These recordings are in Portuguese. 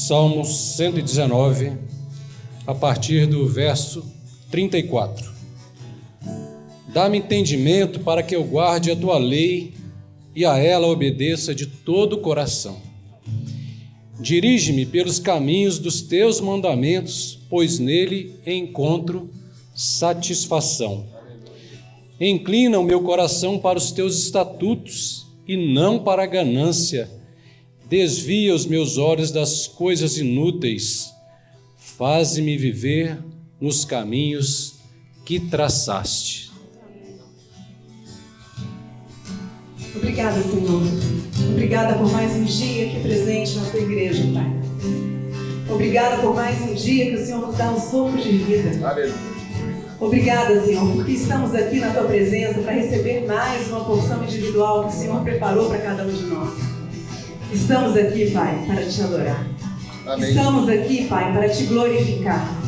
Salmos 119, a partir do verso 34. Dá-me entendimento para que eu guarde a tua lei e a ela obedeça de todo o coração. Dirige-me pelos caminhos dos teus mandamentos, pois nele encontro satisfação. Inclina o meu coração para os teus estatutos e não para a ganância. Desvia os meus olhos das coisas inúteis. Faze-me viver nos caminhos que traçaste. Obrigada, Senhor. Obrigada por mais um dia aqui presente na tua igreja, Pai. Obrigada por mais um dia que o Senhor nos dá um sopro de vida. Aleluia. Obrigada, Senhor, porque estamos aqui na tua presença para receber mais uma porção individual que o Senhor preparou para cada um de nós. Estamos aqui, Pai, para te adorar. Amém. Estamos aqui, Pai, para te glorificar.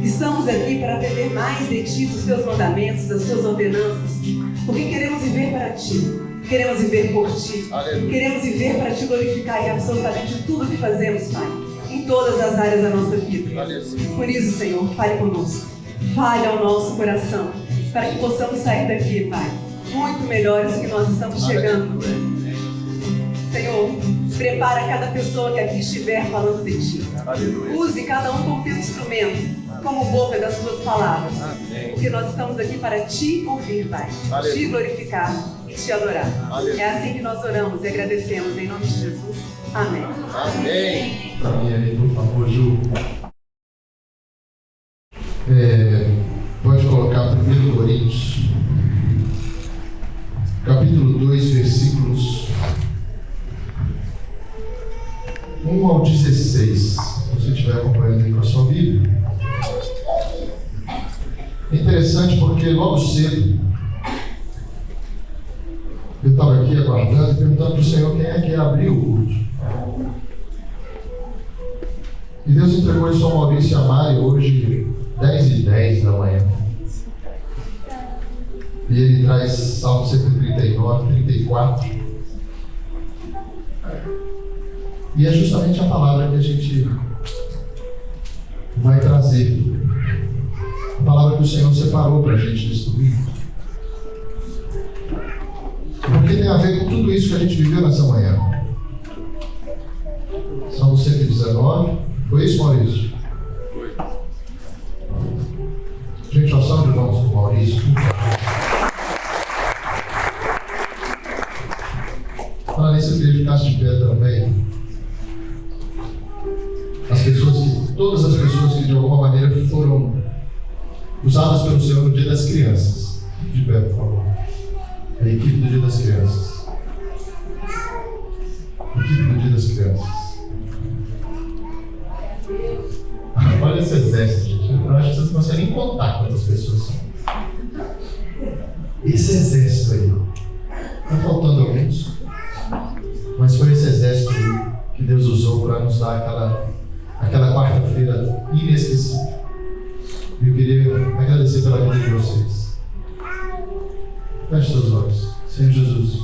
Estamos aqui para aprender mais de ti, dos teus mandamentos, das tuas ordenanças, porque queremos viver para ti. Queremos viver por ti. Aleluia. Queremos viver para te glorificar em absolutamente tudo que fazemos, Pai, em todas as áreas da nossa vida. Aleluia. Por isso, Senhor, fale conosco. Fale ao nosso coração, para que possamos sair daqui, Pai, muito melhores do que nós estamos chegando. Senhor, prepara cada pessoa que aqui estiver falando de ti. Aleluia. Use cada um como teu instrumento, como boca das tuas palavras. Amém. Porque nós estamos aqui para te ouvir, Pai, Aleluia. te glorificar e te adorar. Aleluia. É assim que nós oramos e agradecemos em nome de Jesus. Amém. Amém. Para mim aí, por favor, Ju. Pode colocar 1 Coríntios, capítulo 2, versículos 1 ao 16. Se você estiver acompanhando aí com a sua Bíblia. É interessante porque logo cedo eu estava aqui aguardando e perguntando para o Senhor quem é que ia abrir o culto. E Deus entregou isso ao Maurício e a Mari hoje, 10h10 da manhã. E ele traz Salmo 139, 34. E é justamente a palavra que a gente vai trazer. A palavra que o Senhor separou para a gente nesse domingo. Porque tem a ver com tudo isso que a gente viveu nessa manhã. Salmo 119. Foi isso, Maurício? Foi. Gente, oração de mãos para o Maurício. Fala nisso, eu queria que ficasse de pé também. Todas as pessoas que de alguma maneira foram usadas pelo Senhor no Dia das Crianças. De pé, por favor. A equipe do Dia das Crianças. A equipe do Dia das Crianças. Olha esse exército, gente. Eu acho que vocês não conseguem nem contar quantas pessoas são. Esse exército aí. Está faltando alguns. Mas foi esse exército aí que Deus usou para nos dar aquela quarta-feira inesquecível. E eu queria agradecer pela vida de vocês. Feche seus olhos. Senhor Jesus,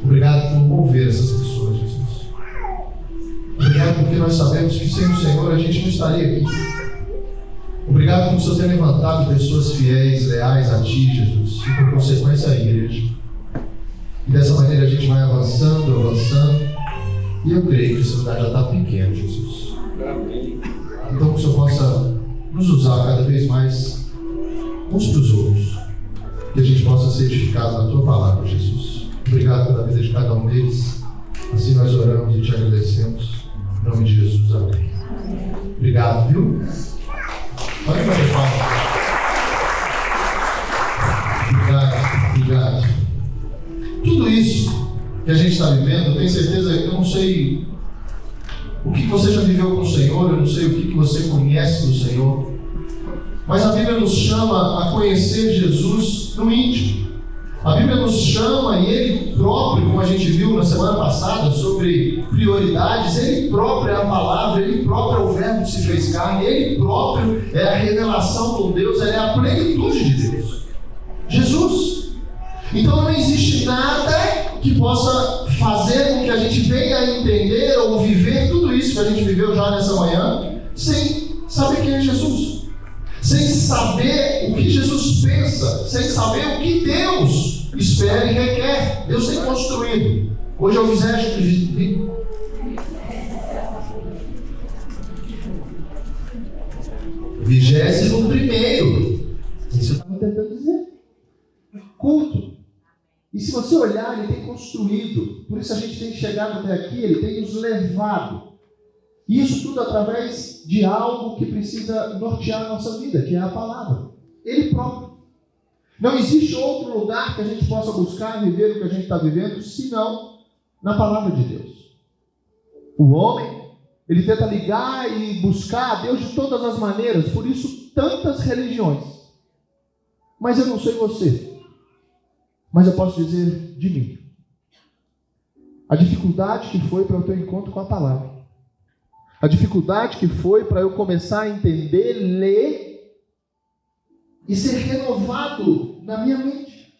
obrigado por mover essas pessoas, Jesus. Obrigado porque nós sabemos que sem o Senhor a gente não estaria aqui. Obrigado por o Senhor ter levantado pessoas fiéis, leais a Ti, Jesus, e por consequência a igreja. E dessa maneira a gente vai avançando. E eu creio que esse lugar já está pequeno, Jesus. Amém. Então que o Senhor possa nos usar cada vez mais uns para os outros. Que a gente possa ser edificado na Tua palavra, Jesus. Obrigado pela vida de cada um deles. Assim nós oramos e Te agradecemos. Em nome de Jesus, amém. Obrigado, viu? Pode fazer palmas. Obrigado. Tudo isso que a gente está vivendo, eu tenho certeza, eu não sei o que você já viveu com o Senhor, eu não sei o que você conhece do Senhor, mas a Bíblia nos chama a conhecer Jesus no íntimo. A Bíblia nos chama, e Ele próprio, como a gente viu na semana passada, sobre prioridades, Ele próprio é a palavra, Ele próprio é o verbo que se fez carne, Ele próprio é a revelação com Deus, Ele é a plenitude de Deus. Jesus. Então não existe nada que possa fazer com que a gente venha a entender ou viver tudo isso que a gente viveu já nessa manhã, sem saber quem é Jesus, sem saber o que Jesus pensa, sem saber o que Deus espera e requer. Deus tem construído. Hoje é o 21º, isso eu estava tentando dizer, culto. E se você olhar, ele tem construído, por isso a gente tem chegado até aqui, ele tem nos levado. E isso tudo através de algo que precisa nortear a nossa vida, que é a palavra. Ele próprio. Não existe outro lugar que a gente possa buscar viver o que a gente está vivendo, senão na palavra de Deus. O homem, ele tenta ligar e buscar a Deus de todas as maneiras, por isso tantas religiões. Mas eu não sei você, mas eu posso dizer de mim. A dificuldade que foi para o teu encontro com a palavra. A dificuldade que foi para eu começar a entender, ler e ser renovado na minha mente.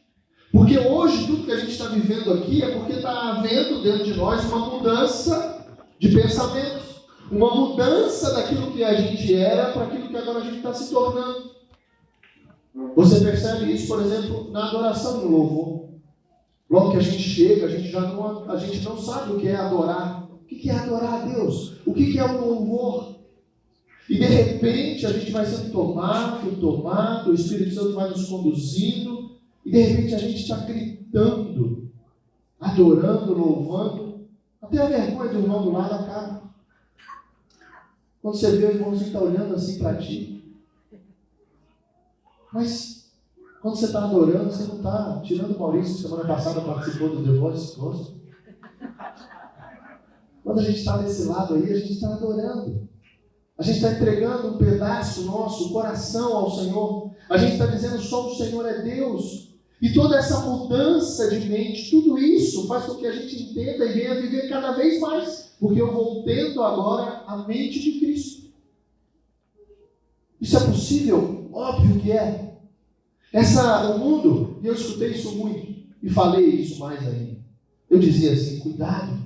Porque hoje tudo que a gente está vivendo aqui é porque está havendo dentro de nós uma mudança de pensamentos. Uma mudança daquilo que a gente era para aquilo que agora a gente está se tornando. Você percebe isso, por exemplo, na adoração e no louvor. Logo que a gente chega, a gente não sabe o que é adorar. O que é adorar a Deus? O que é o louvor? E de repente a gente vai sendo tomado, o Espírito Santo vai nos conduzindo, e de repente a gente está gritando, adorando, louvando, até a vergonha do irmão do lado acaba. Quando você vê o irmãozinho está olhando assim para ti. Mas quando você está adorando, você não está tirando o Maurício, semana passada participou do The Voice Gospel. Quando a gente está desse lado aí, a gente está adorando. A gente está entregando um pedaço nosso, o coração ao Senhor. A gente está dizendo só o Senhor é Deus. E toda essa mudança de mente, tudo isso faz com que a gente entenda e venha viver cada vez mais. Porque eu vou tendo agora a mente de Cristo. Isso é possível? Óbvio que é. O mundo, e eu escutei isso muito, e falei isso mais ainda. Eu dizia assim, cuidado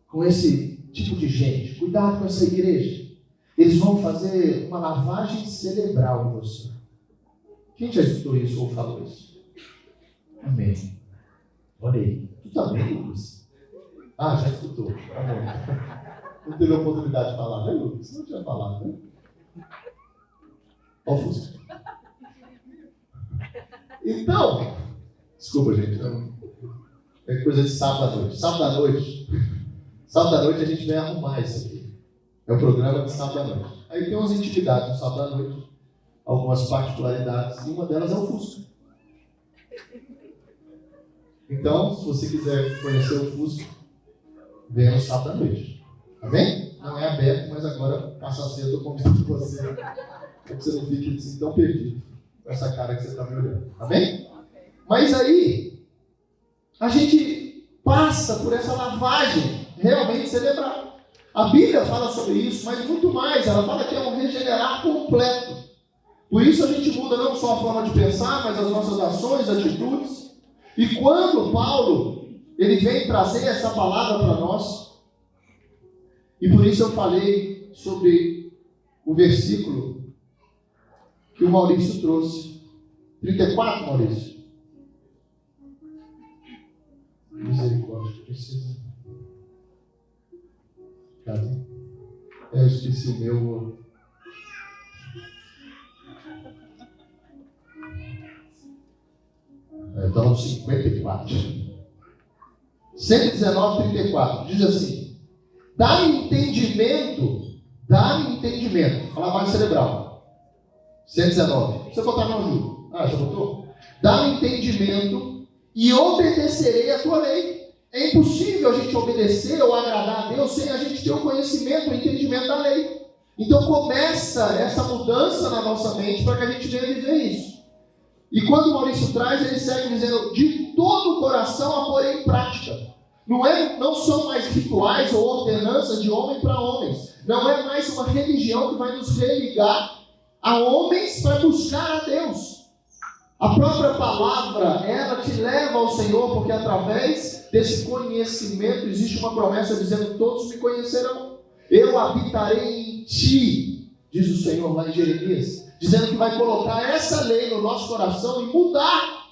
com esse tipo de gente, cuidado com essa igreja. Eles vão fazer uma lavagem cerebral em você. Quem já escutou isso ou falou isso? Amém. Olha aí. Tu também, Lucas? Ah, já escutou. Amém. Não teve a oportunidade de falar, né, Lucas? Não tinha falado, né? Olha o Fusca. Então, desculpa, gente. É coisa de sábado à noite. Sábado à noite a gente vem arrumar isso aqui. É o programa de sábado à noite. Aí tem umas intimidades no sábado à noite, algumas particularidades, e uma delas é o Fusca. Então, se você quiser conhecer o Fusca, venha no sábado à noite. Amém? Não é aberto, mas agora, passa cedo, eu convido você, para que você não fique assim, tão perdido com essa cara que você está me olhando. Amém? Mas aí, a gente passa por essa lavagem realmente cerebral. A Bíblia fala sobre isso, mas muito mais. Ela fala que é um regenerar completo. Por isso a gente muda não só a forma de pensar, mas as nossas ações, atitudes. E quando Paulo ele vem trazer essa palavra para nós, e por isso eu falei sobre o versículo que o Maurício trouxe. 34, Maurício. Misericórdia, precisa. Cadê? Eu esqueci o meu. Estava no 54. 119, 34. Diz assim: dá-me entendimento. Lavagem cerebral. 119. Você botar no ajuda. Ah, já botou? Dá-me entendimento e obedecerei a tua lei. É impossível a gente obedecer ou agradar a Deus sem a gente ter o conhecimento, o entendimento da lei. Então começa essa mudança na nossa mente para que a gente venha viver isso. E quando o Maurício traz, ele segue dizendo, de todo o coração a pôr em prática. Não são mais rituais ou ordenanças de homem para homens. Não é mais uma religião que vai nos religar a homens para buscar a Deus. A própria palavra, ela te leva ao Senhor, porque através desse conhecimento existe uma promessa dizendo, todos me conhecerão. Eu habitarei em ti, diz o Senhor lá em Jeremias, dizendo que vai colocar essa lei no nosso coração e mudar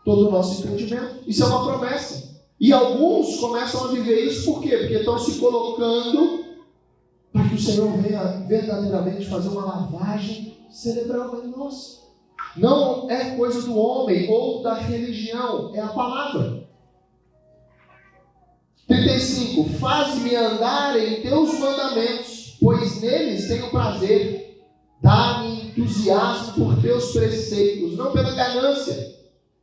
todo o nosso entendimento. Isso é uma promessa. E alguns começam a viver isso por quê? Porque estão se colocando para que o Senhor venha verdadeiramente fazer uma lavagem cerebral em nós. Não é coisa do homem ou da religião, é a palavra. 35. Faz-me andar em teus mandamentos, pois neles tenho prazer. Dá-me entusiasmo por teus preceitos, não pela ganância.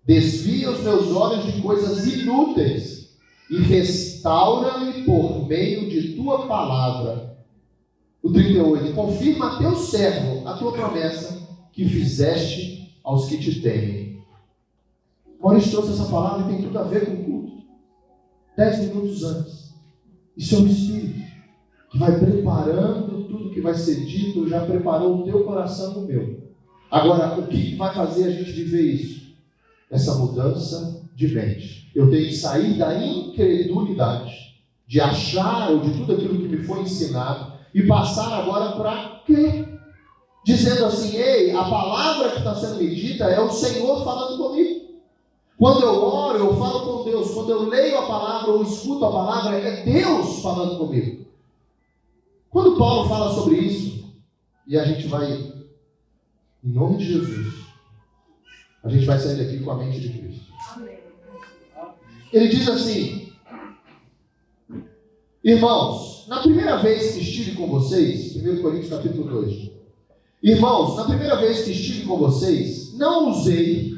Desvia os meus olhos de coisas inúteis e restaura-me por meio de tua palavra. O 38. Confirma a teu servo a tua promessa que fizeste aos que te temem. Maurício trouxe essa palavra e tem tudo a ver com o culto. 10 minutos antes. Isso é o Espírito que vai preparando tudo que vai ser dito, já preparou o teu coração e o meu. Agora, o que vai fazer a gente viver isso? Essa mudança de mente. Eu tenho que sair da incredulidade, de achar ou de tudo aquilo que me foi ensinado, e passar agora para crer. Dizendo assim, ei, a palavra que está sendo me dita é o Senhor falando comigo. Quando eu oro, eu falo com Deus. Quando eu leio a palavra ou escuto a palavra, é Deus falando comigo. Quando Paulo fala sobre isso, e a gente vai, em nome de Jesus, a gente vai sair daqui com a mente de Cristo. Ele diz assim, irmãos, na primeira vez que estive com vocês, 1 Coríntios capítulo 2, irmãos, na primeira vez que estive com vocês, não usei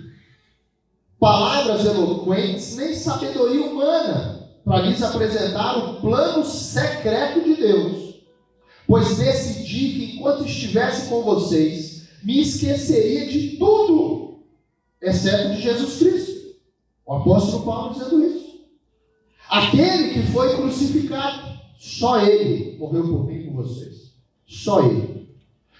palavras eloquentes, nem sabedoria humana, para lhes apresentar o plano secreto de Deus, pois decidi que enquanto estivesse com vocês, me esqueceria de tudo, exceto de Jesus Cristo. O apóstolo Paulo dizendo isso. Aquele que foi crucificado, só Ele morreu por mim e por vocês. Só Ele.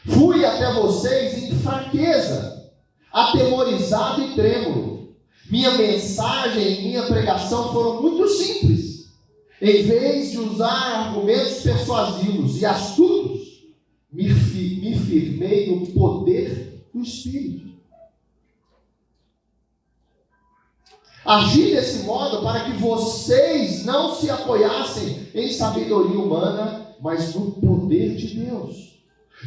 Fui até vocês em fraqueza, atemorizado e trêmulo. Minha mensagem e minha pregação foram muito simples. Em vez de usar argumentos persuasivos e astutos, me firmei no poder do Espírito. Agi desse modo para que vocês não se apoiassem em sabedoria humana, mas no poder de Deus.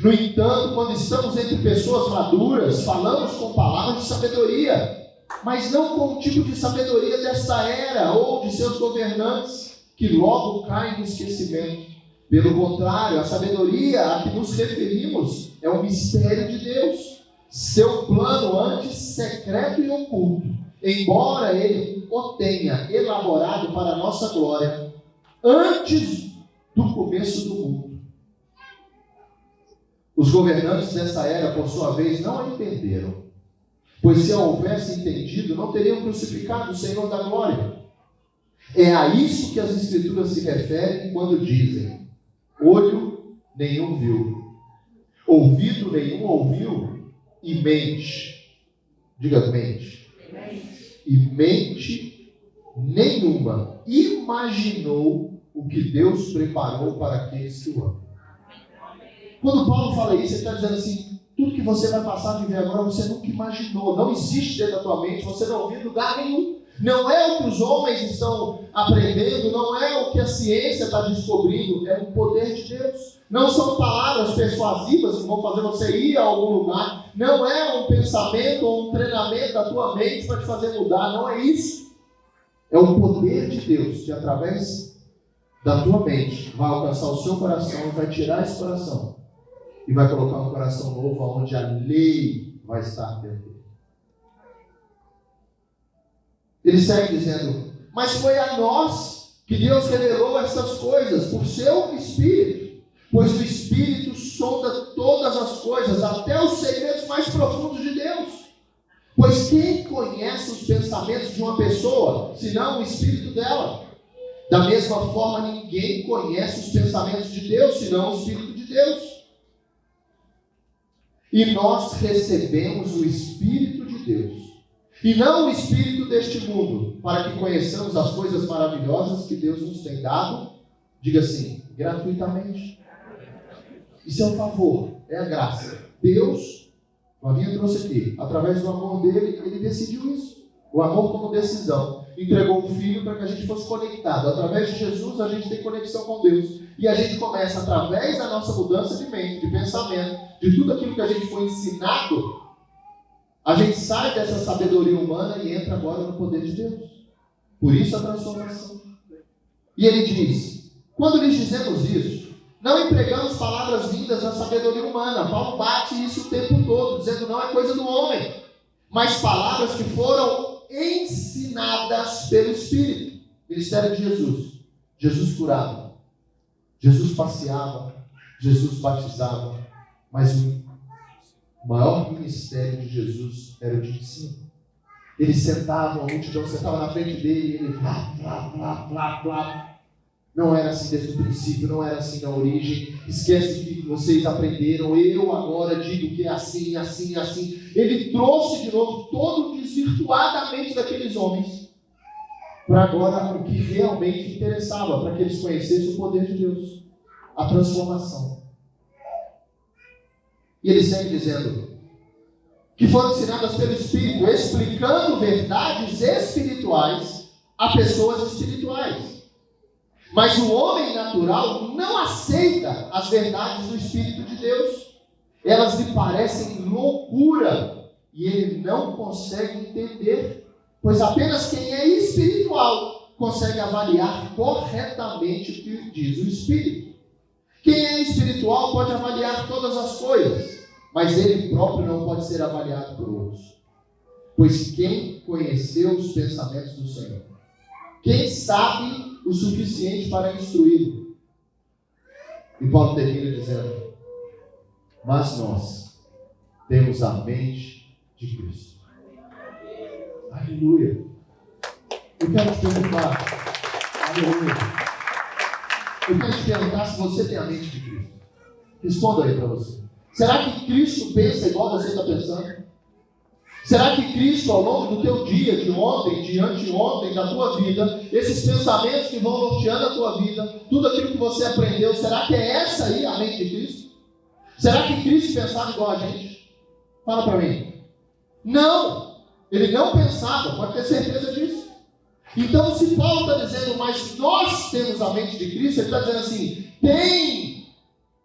No entanto, quando estamos entre pessoas maduras, falamos com palavras de sabedoria, mas não com o tipo de sabedoria desta era ou de seus governantes, que logo caem no esquecimento. Pelo contrário, a sabedoria a que nos referimos é o mistério de Deus, seu plano antes secreto e oculto, embora Ele o tenha elaborado para a nossa glória antes do começo do mundo. Os governantes dessa era, por sua vez, não a entenderam, pois se a houvessem entendido, não teriam crucificado o Senhor da glória. É a isso que as Escrituras se referem quando dizem: olho nenhum viu, ouvido nenhum ouviu, e mente, diga mente, e mente nenhuma imaginou o que Deus preparou para aqueles que o amam. Quando Paulo fala isso, ele está dizendo assim: tudo que você vai passar a viver agora, você nunca imaginou, não existe dentro da tua mente, você não viu em lugar nenhum. Não é o que os homens estão aprendendo, não é o que a ciência está descobrindo, é o poder de Deus. Não são palavras persuasivas que vão fazer você ir a algum lugar, não é um pensamento ou um treinamento da tua mente para te fazer mudar, não é isso. É o poder de Deus que através da tua mente vai alcançar o seu coração e vai tirar esse coração e vai colocar um coração novo onde a lei vai estar dentro. Ele segue dizendo: mas foi a nós que Deus revelou essas coisas por seu Espírito, pois o Espírito sonda todas as coisas, até os segredos mais profundos de Deus. Pois quem conhece os pensamentos de uma pessoa, senão o Espírito dela? Da mesma forma, ninguém conhece os pensamentos de Deus, senão o Espírito de Deus. E nós recebemos o Espírito de Deus, e não o espírito deste mundo, para que conheçamos as coisas maravilhosas que Deus nos tem dado. Diga assim: gratuitamente. Isso é um favor, é a graça. Deus, o Flavinho trouxe aqui, através do amor dele, ele decidiu isso. O amor como decisão. Entregou o Filho para que a gente fosse conectado. Através de Jesus, a gente tem conexão com Deus. E a gente começa, através da nossa mudança de mente, de pensamento, de tudo aquilo que a gente foi ensinado, a gente sai dessa sabedoria humana e entra agora no poder de Deus. Por isso a transformação. E ele diz, quando lhes dizemos isso, não empregamos palavras vindas da sabedoria humana. Paulo bate isso o tempo todo, dizendo não é coisa do homem, mas palavras que foram ensinadas pelo Espírito. Ministério de Jesus. Jesus curava, Jesus passeava, Jesus batizava, mas o maior ministério de Jesus era o de ensino. Ele sentava, a multidão sentava na frente dele, e ele blá. Não era assim desde o princípio, não era assim na origem. Esquece o que vocês aprenderam. Eu agora digo que é assim, assim, assim. Ele trouxe de novo todo desvirtuadamente daqueles homens para agora o que realmente interessava, para que eles conhecessem o poder de Deus, a transformação. E ele segue dizendo que foram ensinadas pelo Espírito, explicando verdades espirituais a pessoas espirituais. Mas o homem natural não aceita as verdades do Espírito de Deus. Elas lhe parecem loucura e ele não consegue entender, pois apenas quem é espiritual consegue avaliar corretamente o que diz o Espírito. Quem é espiritual pode avaliar todas as coisas, mas ele próprio não pode ser avaliado por outros. Pois quem conheceu os pensamentos do Senhor? Quem sabe o suficiente para instruí-lo? E Paulo termina dizendo, mas nós temos a mente de Cristo. Aleluia. Eu quero te perguntar, aleluia. Eu quero te perguntar se você tem a mente de Cristo. Responda aí para você. Será que Cristo pensa igual você está pensando? Será que Cristo, ao longo do teu dia, de ontem, de anteontem, da tua vida, esses pensamentos que vão norteando a tua vida, tudo aquilo que você aprendeu, será que é essa aí a mente de Cristo? Será que Cristo pensava igual a gente? Fala para mim. Não! Ele não pensava, pode ter certeza disso. Então, se Paulo está dizendo, mas nós temos a mente de Cristo, ele está dizendo assim, tem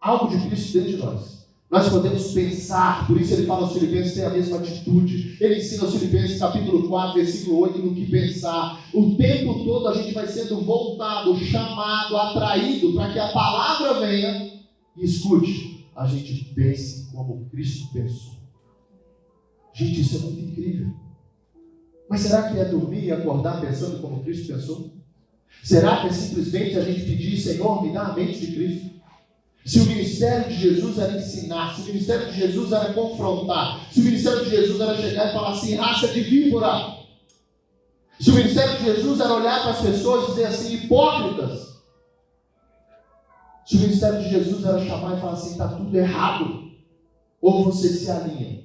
algo de Cristo dentro de nós. Nós podemos pensar, por isso ele fala aos Filipenses, tem a mesma atitude. Ele ensina aos Filipenses, capítulo 4, versículo 8, no que pensar. O tempo todo a gente vai sendo voltado, chamado, atraído, para que a palavra venha e escute. A gente pense como Cristo pensou. Gente, isso é muito incrível. Mas será que é dormir e acordar pensando como Cristo pensou? Será que é simplesmente a gente pedir, Senhor, me dá a mente de Cristo? Se o ministério de Jesus era ensinar, se o ministério de Jesus era confrontar, se o ministério de Jesus era chegar e falar assim, raça de víbora, se o ministério de Jesus era olhar para as pessoas e dizer assim, hipócritas, se o ministério de Jesus era chamar e falar assim, está tudo errado, ou você se alinha,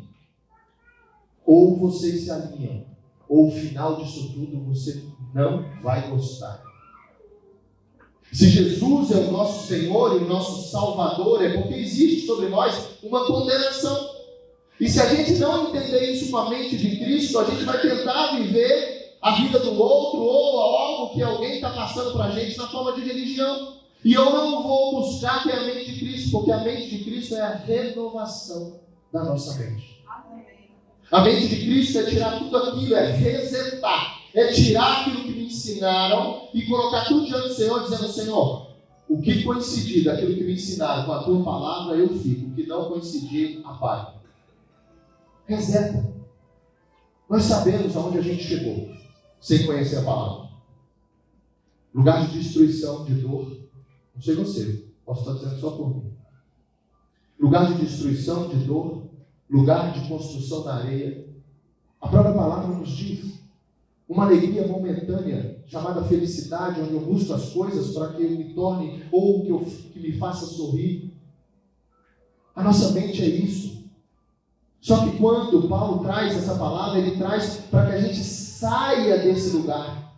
ou vocês se alinham, ou o final disso tudo você não vai gostar. Se Jesus é o nosso Senhor e o nosso Salvador, é porque existe sobre nós uma condenação. E se a gente não entender isso com a mente de Cristo, a gente vai tentar viver a vida do outro ou algo que alguém está passando para a gente na forma de religião. E eu não vou buscar ter a mente de Cristo, porque a mente de Cristo é a renovação da nossa mente. A mente de Cristo é tirar tudo aquilo, é resetar. É tirar aquilo que me ensinaram e colocar tudo diante do Senhor, dizendo, Senhor, o que coincidir daquilo que me ensinaram com a tua palavra, eu fico. O que não coincidir, apague. Reseta. Nós sabemos aonde a gente chegou, sem conhecer a palavra. Lugar de destruição, de dor. Não sei você, posso estar dizendo só por mim. Lugar de destruição, de dor. Lugar de construção na areia. A própria palavra nos diz. Uma alegria momentânea, chamada felicidade, onde eu busco as coisas para que eu me torne, ou que me faça sorrir. A nossa mente é isso. Só que quando Paulo traz essa palavra, ele traz para que a gente saia desse lugar.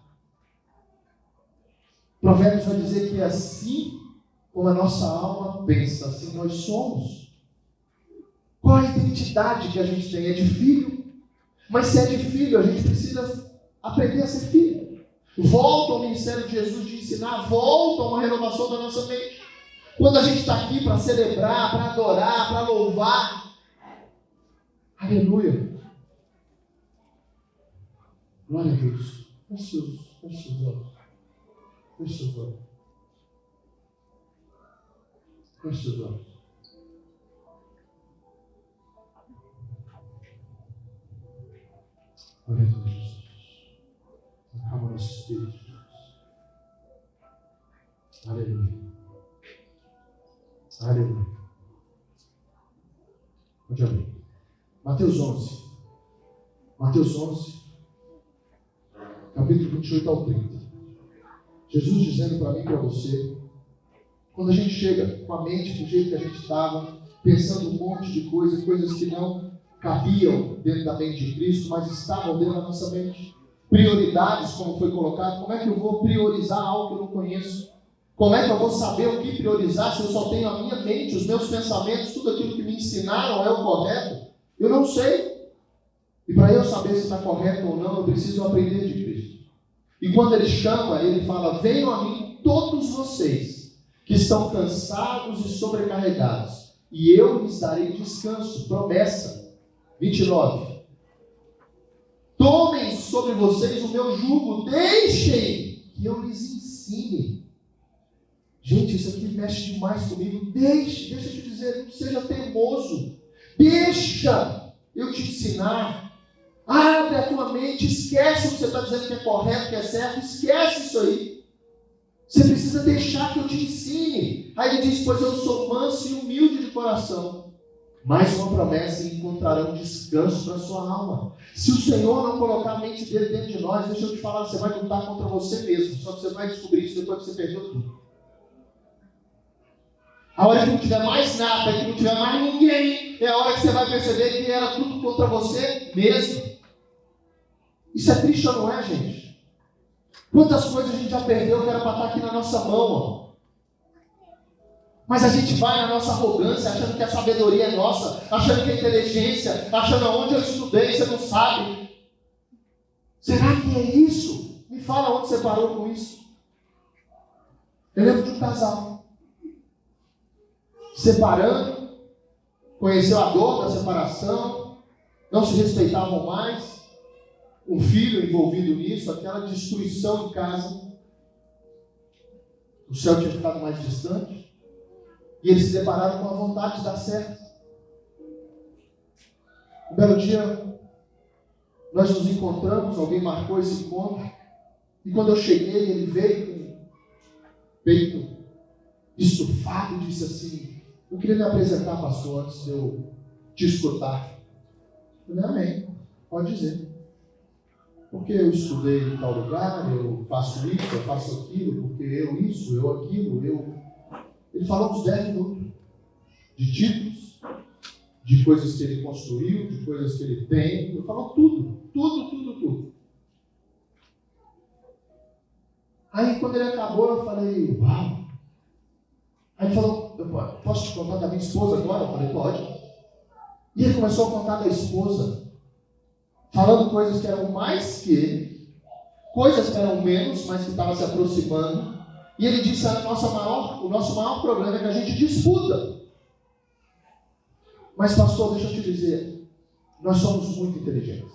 Provérbios vai dizer que assim como a nossa alma pensa, assim nós somos. Qual a identidade que a gente tem? É de filho. Mas se é de filho, a gente precisa aprender a ser filho. Volta ao ministério de Jesus de ensinar, volta a uma renovação da nossa mente. Quando a gente está aqui para celebrar, para adorar, para louvar, aleluia. Glória a Deus. Feche os olhos. Feche os olhos. Feche os olhos. Glória a Deus, Jesus. Acalma nosso espírito, Jesus. Aleluia. Aleluia. Pode abrir. Mateus 11. Mateus 11, capítulo 28 ao 30. Jesus dizendo para mim e para você, quando a gente chega com a mente do jeito que a gente estava, pensando um monte de coisas que não cabiam dentro da mente de Cristo, mas estavam dentro da nossa mente. Prioridades, como foi colocado. Como é que eu vou priorizar algo que eu não conheço? Como é que eu vou saber o que priorizar se eu só tenho a minha mente, os meus pensamentos, tudo aquilo que me ensinaram é o correto? Eu não sei. E para eu saber se está correto ou não, eu preciso aprender de Cristo. E quando Ele chama, Ele fala, venham a mim todos vocês que estão cansados e sobrecarregados, e eu lhes darei descanso. Promessa. 29. Tomem sobre vocês o meu jugo, deixem que eu lhes ensine. Gente, isso aqui mexe demais comigo. Deixa eu te dizer, não seja teimoso. Deixa eu te ensinar. Abre a tua mente, esquece o que você está dizendo que é correto, que é certo, esquece isso aí. Você precisa deixar que eu te ensine. Aí ele diz, pois eu sou manso e humilde de coração. Mais uma promessa, e encontrarão descanso para a sua alma. Se o Senhor não colocar a mente dele dentro de nós, deixa eu te falar, você vai lutar contra você mesmo. Só que você vai descobrir isso depois que você perdeu tudo. A hora que não tiver mais nada, que não tiver mais ninguém, é a hora que você vai perceber que era tudo contra você mesmo. Isso é triste ou não é, gente? Quantas coisas a gente já perdeu que era para estar aqui na nossa mão, ó. Mas a gente vai na nossa arrogância, achando que a sabedoria é nossa, achando que a inteligência, achando onde eu estudei, você não sabe. Será que é isso? Me fala onde você parou com isso. Eu lembro de um casal separando, conheceu a dor da separação, não se respeitavam mais, um filho envolvido nisso, aquela destruição em casa. O céu tinha ficado mais distante. E eles se depararam com a vontade de dar certo. Um belo dia, nós nos encontramos, alguém marcou esse encontro. E quando eu cheguei, ele veio com o peito estufado e disse assim, eu queria me apresentar, pastor, antes de eu te escutar. Eu falei, amém, pode dizer. Porque eu estudei em tal lugar, eu faço isso, eu faço aquilo, porque eu isso, eu aquilo, eu... Ele falou uns 10 minutos de títulos, de coisas que ele construiu, de coisas que ele tem. Ele falou tudo. Aí quando ele acabou, eu falei, uau. Aí ele falou, posso te contar da minha esposa agora? Eu falei, pode. E ele começou a contar da esposa, falando coisas que eram mais que ele, coisas que eram menos, mas que estavam se aproximando. E ele disse, o nosso maior problema é que a gente disputa. Mas pastor, deixa eu te dizer, nós somos muito inteligentes.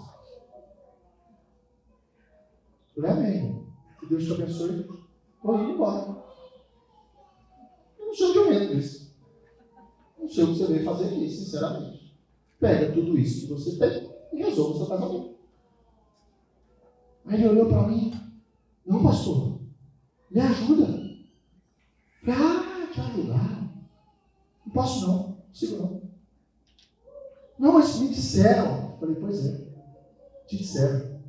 Eu falei, amém. Que Deus te abençoe. Estou indo embora. Eu não sei onde eu entro isso. Não sei o que você veio fazer aqui, sinceramente. Pega tudo isso que você tem e resolva o seu casamento. Aí ele olhou para mim, não pastor, me ajuda. Te ajudar. Não posso não consigo não. Não, mas me disseram. Falei, pois é, te disseram.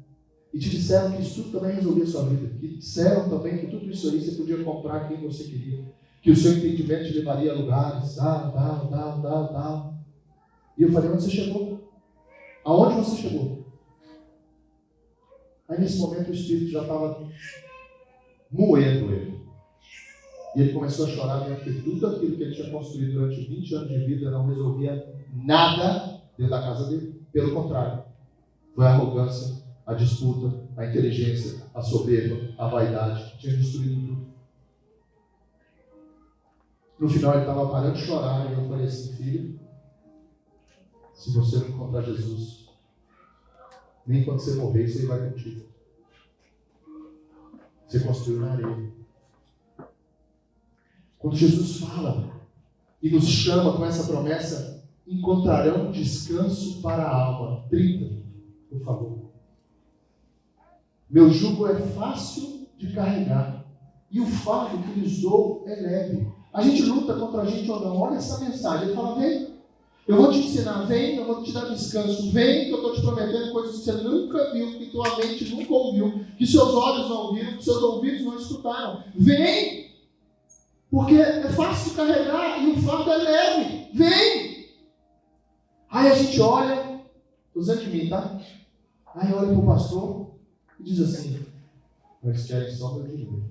E te disseram que isso tudo também resolvia a sua vida. Que disseram também que tudo isso aí você podia comprar quem você queria. Que o seu entendimento te levaria a lugares, tal. E eu falei, onde você chegou? Aonde você chegou? Aí nesse momento o Espírito já estava moendo ele. E ele começou a chorar mesmo, porque tudo aquilo que ele tinha construído durante 20 anos de vida não resolvia nada dentro da casa dele. Pelo contrário, foi a arrogância, a disputa, a inteligência, a soberba, a vaidade, tinha destruído tudo. No final ele estava parando de chorar e eu falei assim: filho, se você não encontrar Jesus, nem quando você morrer, isso aí vai contigo. Você construiu na areia. Quando Jesus fala e nos chama com essa promessa, encontrarão descanso para a alma. 30, por favor. Meu jugo é fácil de carregar e o fardo que lhes dou é leve. A gente luta contra a gente ou não. Olha essa mensagem. Ele fala: vem, eu vou te ensinar, vem, eu vou te dar descanso, vem, que eu estou te prometendo coisas que você nunca viu, que tua mente nunca ouviu, que seus olhos não ouviram, que seus ouvidos não escutaram. Vem, porque é fácil de carregar e o fardo é leve. Vem. Aí a gente olha, estou dizendo de mim, tá? Aí olha para o pastor e diz assim: eles querem só meu dinheiro.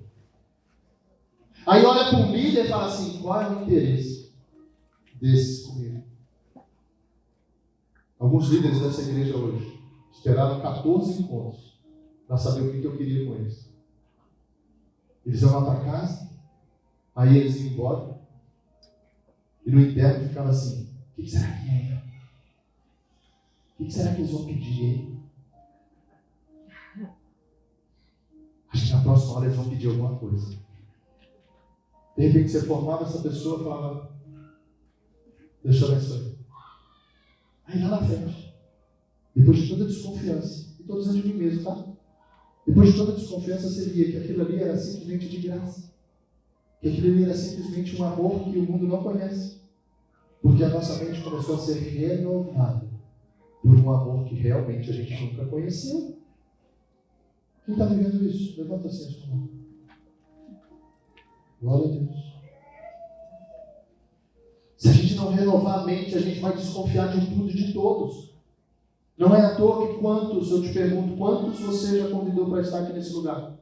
Aí olha para o líder e fala assim: qual é o interesse desses comigo? Alguns líderes dessa igreja hoje esperaram 14 encontros para saber o que eu queria com eles. Eles iam lá para casa, aí eles iam embora, e no interno ficava assim: o que será que é? O que será que eles vão pedir, hein? Acho que na próxima hora eles vão pedir alguma coisa. De repente você formava essa pessoa e falava: deixa eu abençoar. Aí lá na frente, depois de toda a desconfiança, e estou dizendo de mim mesmo, tá? Depois de toda a desconfiança, você via que aquilo ali era simplesmente de graça. Que aquilo ali era simplesmente um amor que o mundo não conhece. Porque a nossa mente começou a ser renovada por um amor que realmente a gente nunca conheceu. Quem está vivendo isso? Levanta assim a sua mão. Glória a Deus. Se a gente não renovar a mente, a gente vai desconfiar de tudo e de todos. Não é à toa que eu te pergunto, quantos você já convidou para estar aqui nesse lugar?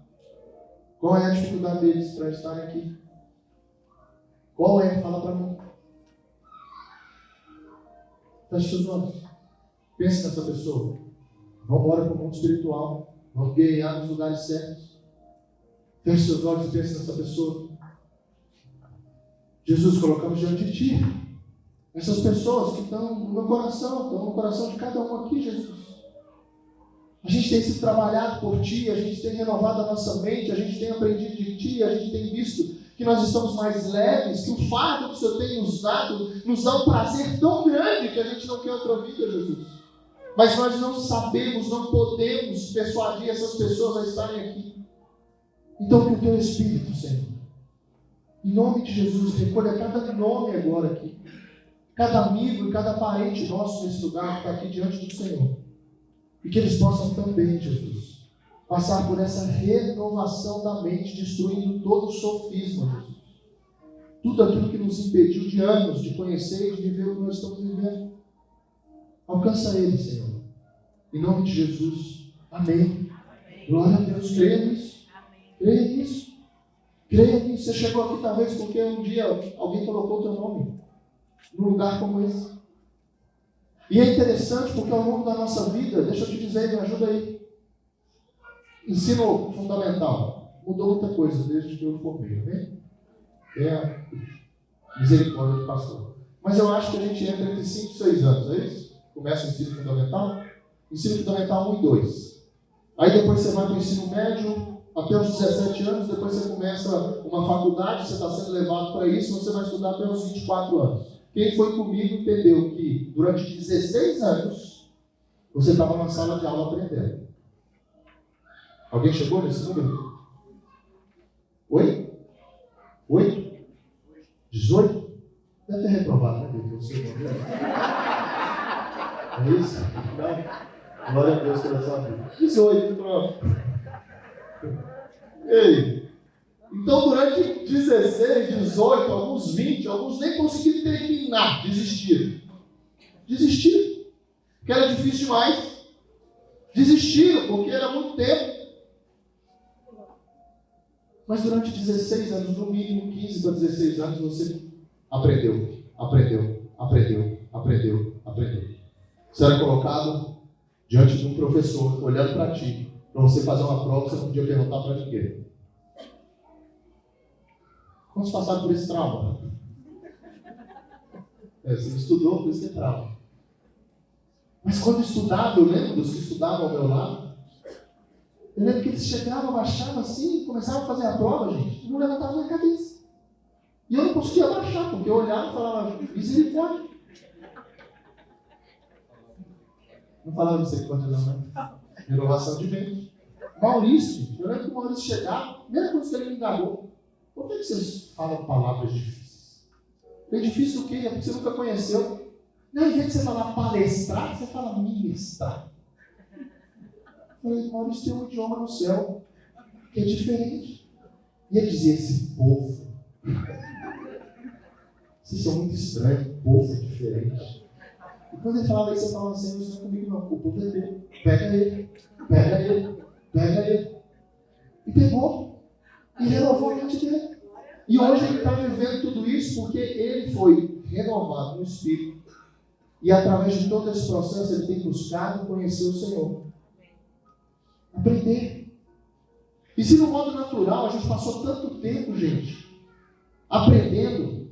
Qual é a dificuldade deles para estarem aqui? Qual é? Fala para mim. Feche seus olhos. Pense nessa pessoa. Vamos embora para o mundo espiritual. Vamos guerrear nos lugares certos. Feche seus olhos e pense nessa pessoa. Jesus, colocamos diante de Ti essas pessoas que estão no meu coração, estão no coração de cada um aqui, Jesus. A gente tem se trabalhado por Ti, a gente tem renovado a nossa mente, a gente tem aprendido de Ti, a gente tem visto que nós estamos mais leves, que o fardo que o Senhor tem nos dado nos dá um prazer tão grande que a gente não quer outra vida, Jesus. Mas nós não sabemos, não podemos persuadir essas pessoas a estarem aqui. Então que o Teu Espírito, Senhor, em nome de Jesus, recolha cada nome agora aqui, cada amigo e cada parente nosso nesse lugar que está aqui diante do Senhor, e que eles possam também, Jesus, passar por essa renovação da mente, destruindo todo o sofisma, Jesus. Tudo aquilo que nos impediu de anos de conhecer e de viver o que nós estamos vivendo. Alcança eles, Senhor, em nome de Jesus. Amém. Glória a Deus. Creia nisso. Creia nisso. Creia nisso. Você chegou aqui talvez porque um dia alguém colocou o teu nome num lugar como esse. E é interessante porque ao longo da nossa vida, deixa eu te dizer, me ajuda aí. Ensino fundamental. Mudou muita coisa desde que eu formei, né? É a misericórdia do pastor. Mas eu acho que a gente entra entre 5 e 6 anos, é isso? Começa o ensino fundamental. Ensino fundamental 1 e 2. Aí depois você vai para o ensino médio, até os 17 anos, depois você começa uma faculdade, você está sendo levado para isso, você vai estudar até os 24 anos. Quem foi comigo entendeu que durante 16 anos você estava na sala de aula aprendendo. Alguém chegou nesse número? Oi? 8? 18? Deve ter reprovado, né, Deus? Você é isso? Não? Glória a Deus pela sua vida. 18, pronto. Ei, então durante 16, 18, alguns 20, alguns nem conseguiram terminar, desistiram. Desistiram, porque era difícil demais. Desistiram, porque era muito tempo. Mas durante 16 anos, no mínimo 15 para 16 anos, você aprendeu. Você era colocado diante de um professor, olhando para ti, para você fazer uma prova que você não podia perguntar para ninguém. Quantos passaram por esse trauma? Você estudou, por isso que é trauma. Mas quando eu estudava, eu lembro dos que estudavam ao meu lado, eu lembro que eles chegavam, abaixavam assim, começavam a fazer a prova, gente, e não levantavam a minha cabeça. E eu não conseguia abaixar, porque eu olhava e falava, misericórdia. Não falava misericórdia não, né? Renovação de mente. Maurício, eu lembro que o Maurício chegava, a primeira coisa que ele me indagou, por que vocês falam palavras difíceis? É difícil o quê? É porque você nunca conheceu. Não, em vez de você falar palestrar, você fala ministrar. Eu falei, Maurício, tem um idioma no céu que é diferente. E ele dizia, esse povo, vocês são muito estranhos, o povo é diferente. E quando ele falava isso, eu falava assim, não é comigo não, o povo é dele. Pega ele. E pegou. E renovou a mente dele. E hoje ele está vivendo tudo isso porque ele foi renovado no Espírito. E através de todo esse processo ele tem buscado conhecer o Senhor. Aprender. E se no modo natural a gente passou tanto tempo, gente, aprendendo,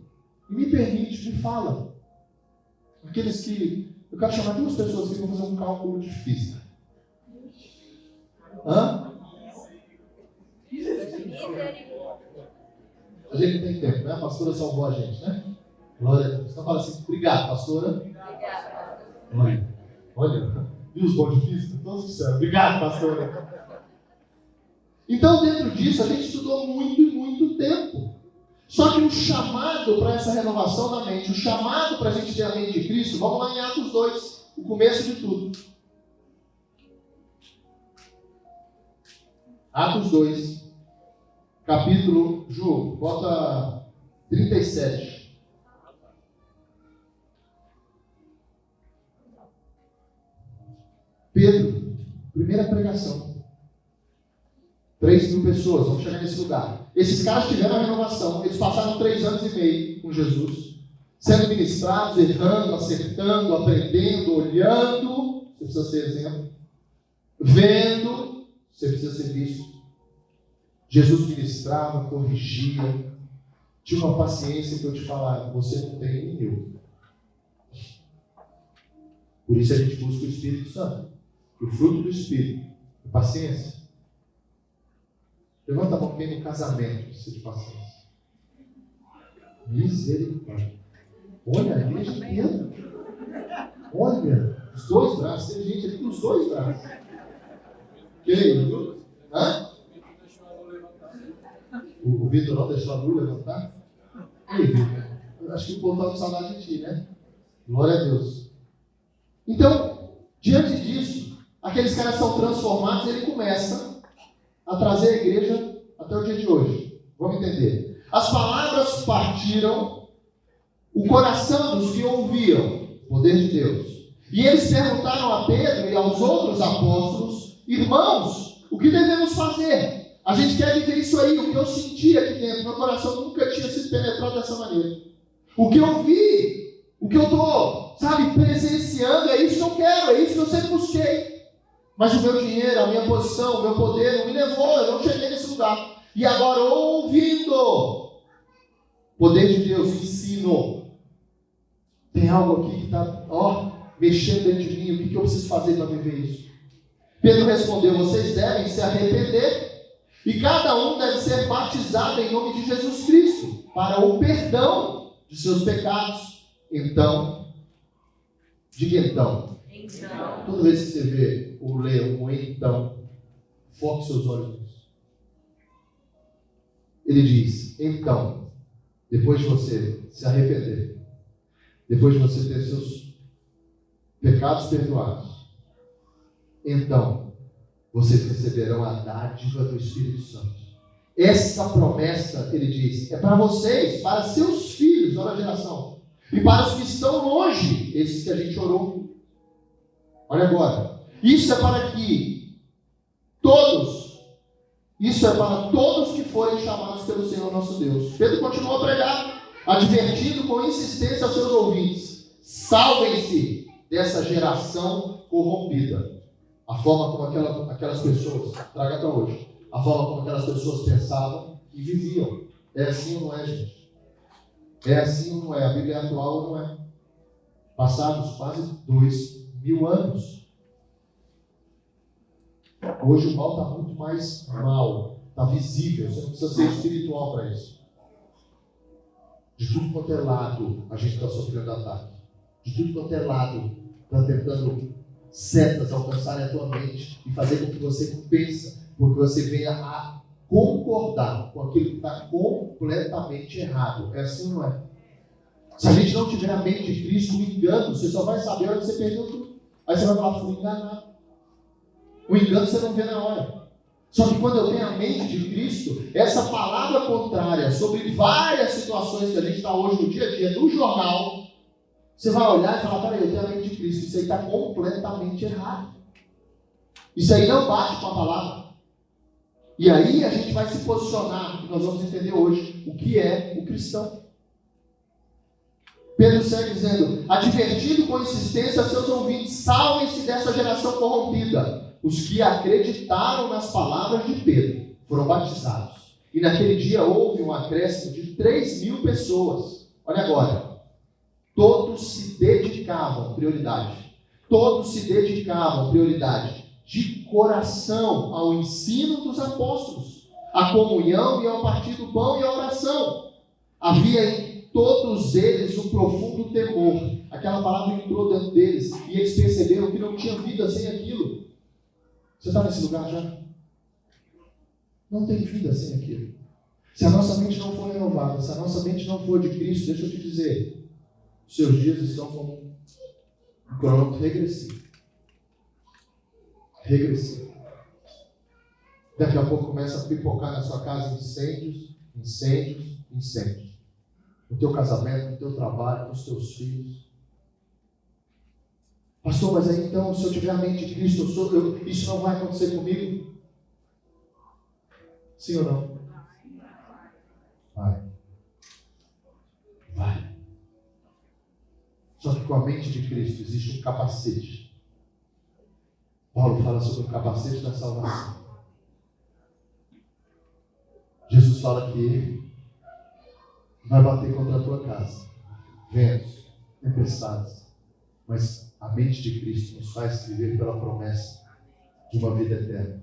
e me permite, me fala. Aqueles que... Eu quero chamar duas pessoas que vão fazer um cálculo de física. Hã? A gente não tem tempo, né? A pastora salvou a gente, né? Glória a Deus. Então fala assim, obrigado, pastora. Obrigado. Olha, viu os bons de física? Todos disseram, obrigado, pastora. Então, dentro disso, a gente estudou muito e muito tempo. Só que o chamado para essa renovação da mente, o chamado para a gente ter a mente de Cristo, vamos lá em Atos 2, o começo de tudo. Atos 2, capítulo, Ju, bota 37. Pedro, primeira pregação. 3.000 pessoas, vamos chegar nesse lugar. Esses caras tiveram a renovação, eles passaram 3 anos e meio com Jesus, sendo ministrados, errando, acertando, aprendendo, olhando, você precisa ser exemplo, vendo, você precisa ser visto. Jesus ministrava, corrigia, tinha uma paciência que eu te falar, você não tem nem eu. Por isso a gente busca o Espírito Santo. O fruto do Espírito, a paciência. Levanta a mão quem no casamento precisa de paciência. Misericórdia. Olha a igreja inteira. Olha, os 2 braços. Tem gente aqui com os 2 braços. Que aí? Hã? O Vitor não deixou a Lu levantar? E aí, Vitor? Eu acho que o povo está com saudade de ti, né? Glória a Deus. Então, diante disso, aqueles caras são transformados e ele começa a trazer a igreja até o dia de hoje. Vamos entender. As palavras partiram o coração dos que ouviam o poder de Deus. E eles perguntaram a Pedro e aos outros apóstolos, irmãos, o que devemos fazer? A gente quer viver isso aí, o que eu senti aqui dentro, meu coração nunca tinha sido penetrado dessa maneira. O que eu vi, o que eu estou, presenciando, é isso que eu quero, é isso que eu sempre busquei. Mas o meu dinheiro, a minha posição, o meu poder não me levou, eu não cheguei nesse lugar. E agora, ouvindo poder de Deus, ensino. Tem algo aqui que está, mexendo dentro de mim, o que eu preciso fazer para viver isso? Pedro respondeu, vocês devem se arrepender, e cada um deve ser batizado em nome de Jesus Cristo, para o perdão de seus pecados. Então, diga então. Toda vez que você vê ou lê um então, foque seus olhos nisso. Ele diz, então, depois de você se arrepender, depois de você ter seus pecados perdoados, então, vocês receberão a dádiva do Espírito Santo. Essa promessa, ele diz, é para vocês, para seus filhos, nova geração, e para os que estão longe, esses que a gente orou. Olha agora, isso é para todos que forem chamados pelo Senhor nosso Deus. Pedro continuou a pregar, advertindo com insistência aos seus ouvintes: salvem-se dessa geração corrompida. A forma como aquelas pessoas, traga para hoje, a forma como aquelas pessoas pensavam e viviam. É assim ou não é, gente? É assim ou não é? A Bíblia atual ou não é? Passados quase 2000 anos. Hoje o mal está muito mais mal, está visível, você não precisa ser espiritual para isso. De tudo quanto é lado a gente está sofrendo ataque. De tudo quanto é lado está tentando setas alcançarem a tua mente e fazer com que você pense, porque você venha a concordar com aquilo que está completamente errado. É assim ou não é? Se a gente não tiver a mente de Cristo, o engano, você só vai saber a hora que você perdeu tudo. Aí você vai falar: fui enganado. O engano você não vê na hora. Só que quando eu tenho a mente de Cristo, essa palavra contrária sobre várias situações que a gente está hoje no dia a dia, no jornal, você vai olhar e falar: peraí, eu tenho a mente de Cristo, isso aí está completamente errado. Isso aí não bate com a palavra. E aí a gente vai se posicionar, e nós vamos entender hoje o que é o cristão. Pedro segue dizendo: advertindo com insistência a seus ouvintes: salvem-se dessa geração corrompida. Os que acreditaram nas palavras de Pedro foram batizados. E naquele dia houve um acréscimo de 3.000 pessoas. Olha agora. Todos se dedicavam, prioridade. Todos se dedicavam, prioridade, de coração ao ensino dos apóstolos, à comunhão e ao partir do pão e à oração. Havia em todos eles um profundo temor. Aquela palavra entrou dentro deles e eles perceberam que não tinha vida sem aquilo. Você está nesse lugar já? Não tem vida sem aquilo. Se a nossa mente não for renovada, se a nossa mente não for de Cristo, deixa eu te dizer, os seus dias estão como um cronômetro regressivo. Regressivo. Daqui a pouco começa a pipocar na sua casa incêndios, incêndios, incêndios. No teu casamento, no teu trabalho, com os teus filhos. Pastor, mas aí então, se eu tiver a mente de Cristo, isso não vai acontecer comigo? Sim ou não? Vai. Vai. Só que com a mente de Cristo existe um capacete. Paulo fala sobre o capacete da salvação. Jesus fala que ele vai bater contra a tua casa. Ventos, tempestades. Mas a mente de Cristo nos faz viver pela promessa de uma vida eterna.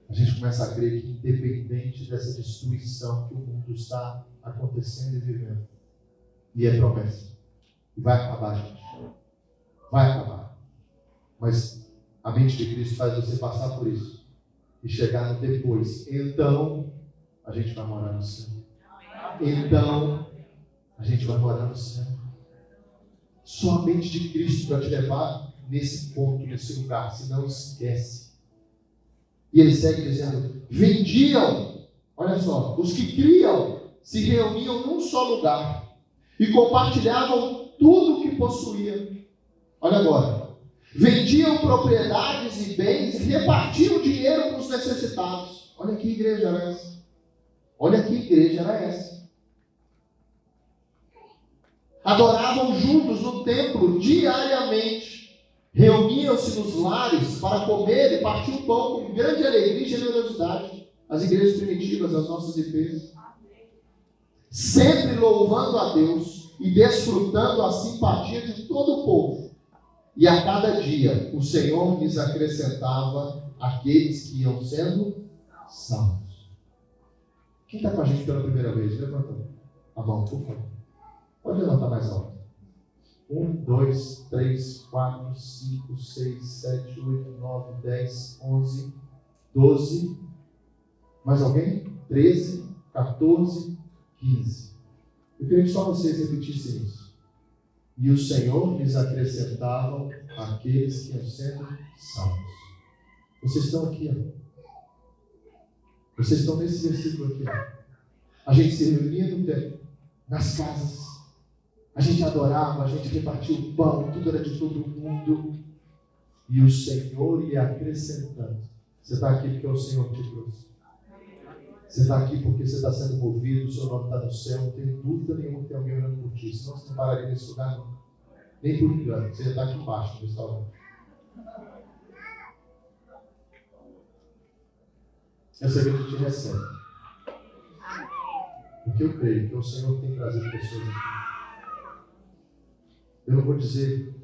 A gente começa a crer que, independente dessa destruição que o mundo está acontecendo e vivendo, e é promessa, e vai acabar, gente. Vai acabar. Mas a mente de Cristo faz você passar por isso e chegar no depois. Então, a gente vai morar no céu. Então, a gente vai morar no céu. Só a mente de Cristo para te levar nesse ponto, nesse lugar, senão esquece. E ele segue dizendo: vendiam, olha só, os que criam se reuniam num só lugar e compartilhavam tudo o que possuíam. Olha agora, vendiam propriedades e bens e repartiam dinheiro com os necessitados. Olha que igreja era essa. Olha que igreja era essa. Adoravam juntos no templo diariamente. Reuniam-se nos lares para comer e partir o pão com grande alegria e generosidade. As igrejas primitivas, as nossas igrejas. Sempre louvando a Deus e desfrutando a simpatia de todo o povo. E a cada dia o Senhor lhes acrescentava aqueles que iam sendo salvos. Quem está com a gente pela primeira vez? Levanta a mão, por favor. Pode levantar mais alto. 1, 2, 3, 4, 5, 6, 7, 8, 9, 10, 11, 12. Mais alguém? 13, 14, 15. Eu queria que só vocês repetissem isso. E o Senhor lhes acrescentava aqueles que iam sendo salvos. Vocês estão aqui, ó. Vocês estão nesse versículo aqui, ó. A gente se reunia no templo, nas casas. A gente adorava, a gente repartia o pão, tudo era de todo mundo. E o Senhor ia acrescentando. Você está aqui porque é o Senhor que te trouxe. Você está aqui porque você está sendo movido, o seu nome está no céu, não tenho dúvida nenhuma que tem alguém orando por ti, senão você não pararia nesse lugar nunca. Nem por engano, você já está aqui embaixo no restaurante. Essa igreja te recebe. Porque eu creio que o Senhor tem trazido pessoas aqui. Eu não vou dizer.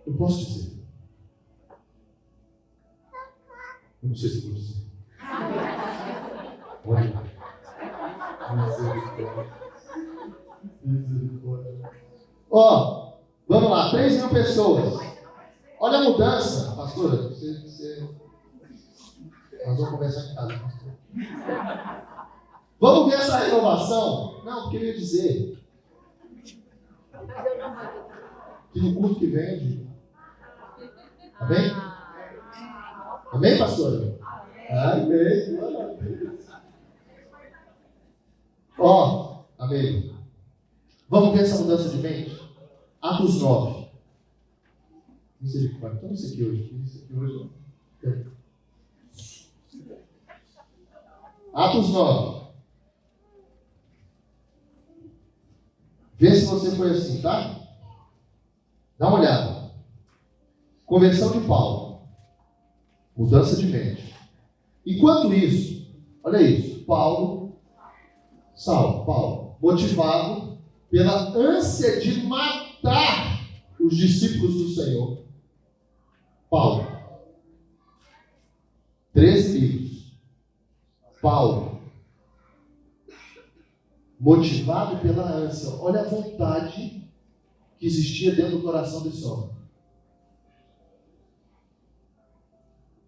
Eu posso dizer. Eu não sei se vou dizer. Olha. Misericórdia. Ó, vamos lá, 3.000 pessoas. Olha a mudança, pastora. Nós vamos conversar em casa, pastor. Vamos ver essa renovação? Não, porque eu ia dizer que no culto que vem, amém? Amém, pastor? Amém. Ó, amém. Vamos ver essa mudança de mente? Atos 9. Misericórdia. Então, isso aqui hoje. Atos 9. Vê se você foi assim, tá? Dá uma olhada. Conversão de Paulo. Mudança de mente. Enquanto isso, olha isso. Paulo, motivado pela ânsia de matar os discípulos do Senhor. Paulo. 13 livros. Paulo, motivado pela ânsia, olha a vontade que existia dentro do coração desse homem.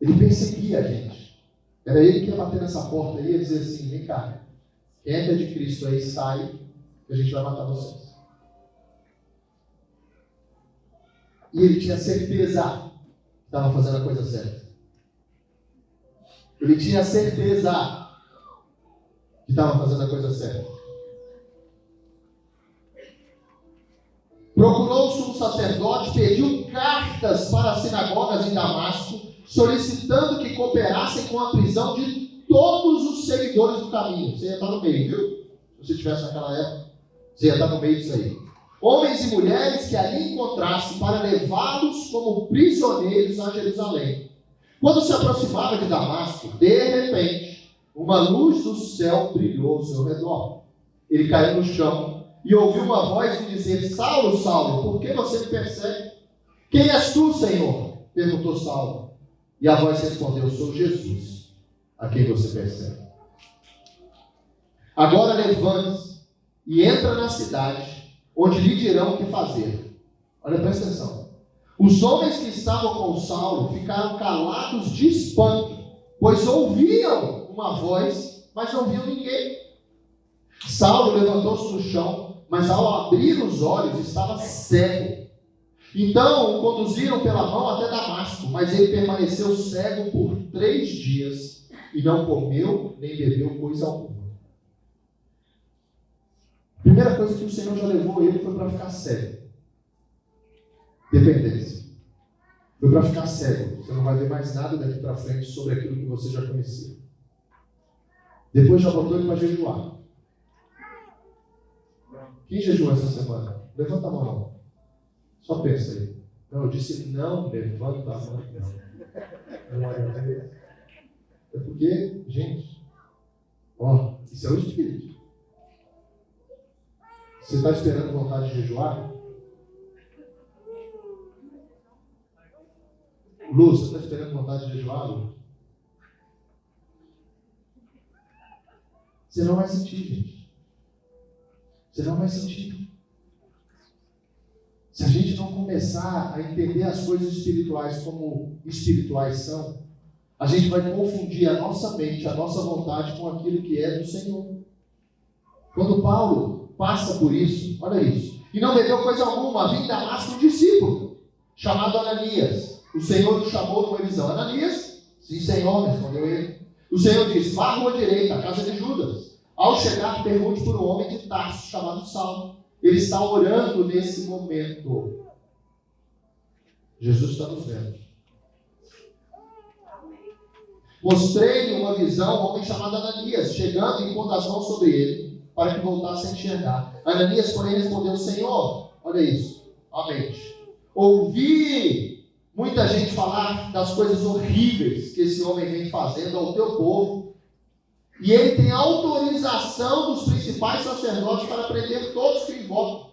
Ele perseguia a gente. Era ele que ia bater nessa porta e ia dizer assim: vem cá, quem é de Cristo aí, sai, que a gente vai matar vocês. E ele tinha certeza que estava fazendo a coisa certa. Ele tinha certeza que estava fazendo a coisa certa. Procurou o sumo sacerdote, pediu cartas para as sinagogas em Damasco, solicitando que cooperassem com a prisão de todos os seguidores do caminho. Você ia estar no meio, viu? Se você estivesse naquela época, você ia estar no meio disso aí. Homens e mulheres que ali encontrassem para levá-los como prisioneiros a Jerusalém. Quando se aproximava de Damasco, de repente, uma luz do céu brilhou ao seu redor. Ele caiu no chão e ouviu uma voz lhe dizer: Saulo, Saulo, por que você me persegue? Quem és tu, Senhor? Perguntou Saulo. E a voz respondeu: sou Jesus, a quem você persegue. Agora levante-se e entra na cidade, onde lhe dirão o que fazer. Olha, presta atenção. Os homens que estavam com Saulo ficaram calados de espanto, pois ouviam uma voz, mas não viam ninguém. Saulo levantou-se do chão, mas ao abrir os olhos estava cego. Então o conduziram pela mão até Damasco, mas ele permaneceu cego por 3 dias e não comeu nem bebeu coisa alguma. A primeira coisa que o Senhor já levou ele foi para ficar cego. Dependência. Foi para ficar cego. Você não vai ver mais nada daqui para frente sobre aquilo que você já conhecia. Depois já botou ele para jejuar. Quem jejuou essa semana? Levanta a mão, não. Só pensa aí. Não, eu disse não, levanta a mão. É porque, gente, ó, isso é o Espírito. Você está esperando vontade de jejuar? Lu, você está esperando vontade de jejuar, Lu? Você não vai sentir, gente. Você não vai sentir. Se a gente não começar a entender as coisas espirituais como espirituais são, a gente vai confundir a nossa mente, a nossa vontade com aquilo que é do Senhor. Quando Paulo passa por isso, olha isso. E não bebeu coisa alguma, havia em Damasco um discípulo, chamado Ananias. O Senhor o chamou numa visão. Ananias? Sim, Senhor, respondeu ele. O Senhor disse: vá à rua direita, a casa de Judas. Ao chegar, pergunte por um homem de Tarso, chamado Saulo. Ele está orando nesse momento. Jesus está nos vendo. Mostrei-lhe uma visão a um homem chamado Ananias, chegando e pondo as mãos sobre ele, para que voltasse a enxergar. Ananias, porém, respondeu: Senhor, olha isso, amém. Ouvi muita gente falar das coisas horríveis que esse homem vem fazendo ao teu povo, e ele tem autorização dos principais sacerdotes para prender todos que o invocam.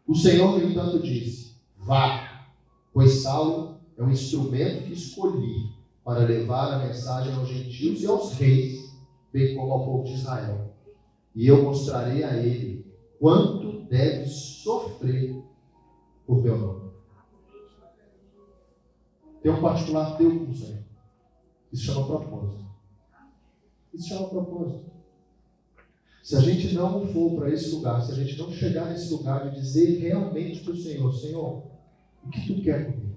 O Senhor, no entanto, disse: vá, pois Saulo é um instrumento que escolhi para levar a mensagem aos gentios e aos reis, bem como ao povo de Israel. E eu mostrarei a ele quanto deve sofrer por meu nome. Tem um particular teu com o Senhor. Isso chama propósito. Isso chama propósito. Se a gente não for para esse lugar, se a gente não chegar nesse lugar de dizer realmente para o Senhor: Senhor, o que tu quer comigo?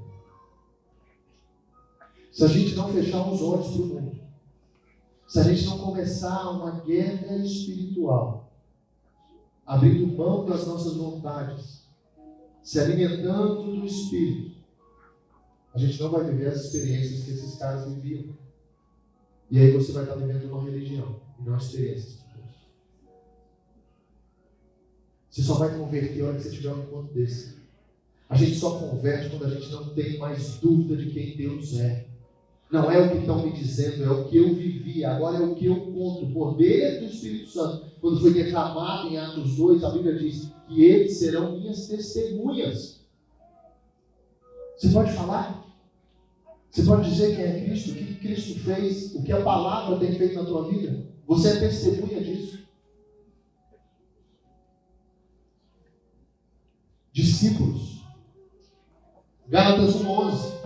Se a gente não fechar os olhos para o mundo, se a gente não começar uma guerra espiritual, abrindo mão das nossas vontades, se alimentando do Espírito, a gente não vai viver as experiências que esses caras viviam. E aí você vai estar vivendo uma religião e não experiências. Você só vai converter a hora que você tiver um encontro desse. A gente só converte quando a gente não tem mais dúvida de quem Deus é. Não é o que estão me dizendo, é o que eu vivi. Agora é o que eu conto. O poder do Espírito Santo, quando foi derramado em Atos 2, a Bíblia diz que eles serão minhas testemunhas. Você pode falar? Você pode dizer quem é Cristo, o que Cristo fez, o que a palavra tem feito na tua vida? Você é testemunha disso. Discípulos. Gálatas 1:11.